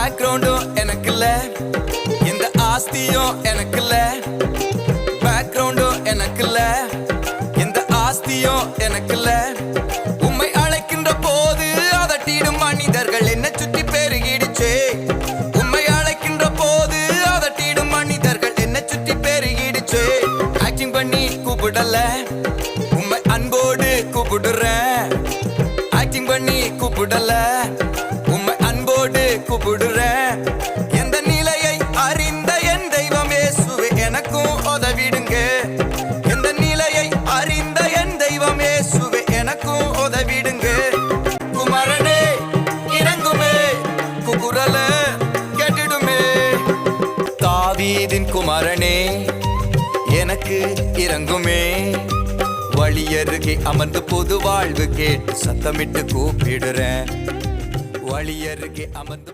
பேக்ரவுண்டும் எனக்கு இல்ல, எந்த ஆஸ்தியும் எனக்கு இல்ல. பேக்ரவுண்டும் எனக்கு இல்ல, எந்த ஆஸ்தியும் எனக்கு இல்ல. உம்மை அழைக்கின்ற போது அதட்டிடும் மனிதர்கள் என்ன சுற்றி பெருகிடுச்சே. உம்மை அழைக்கின்ற போது அதட்டிடும் மனிதர்கள் என்ன சுற்றி பெருகிடுச்சே. ஆக்டிங் பண்ணி கூப்பிடல, உம்மை அன்போடு கூப்பிடுறேன். ஆக்டிங் பண்ணி கூப்பிடல, உம்மை அன்போடு கூப்பிடுறேன். எந்த நிலையை அறிந்த என் தெய்வம் இயேசுவே எனக்கும் உதவிடுங்க. எந்த நிலையை அறிந்த என் தெய்வம் இயேசுவே எனக்கும் உதவிடுங்க. குமரனே இறங்குமே, குரல கேட்டிடுமே. தாவீதின் குமரனே எனக்கு இறங்குமே. வழியருகே அமர்ந்து பொது வாழ்வு கேட்டு சத்தமிட்டு கூப்பிடுறேன். வழியருகே அமர்ந்து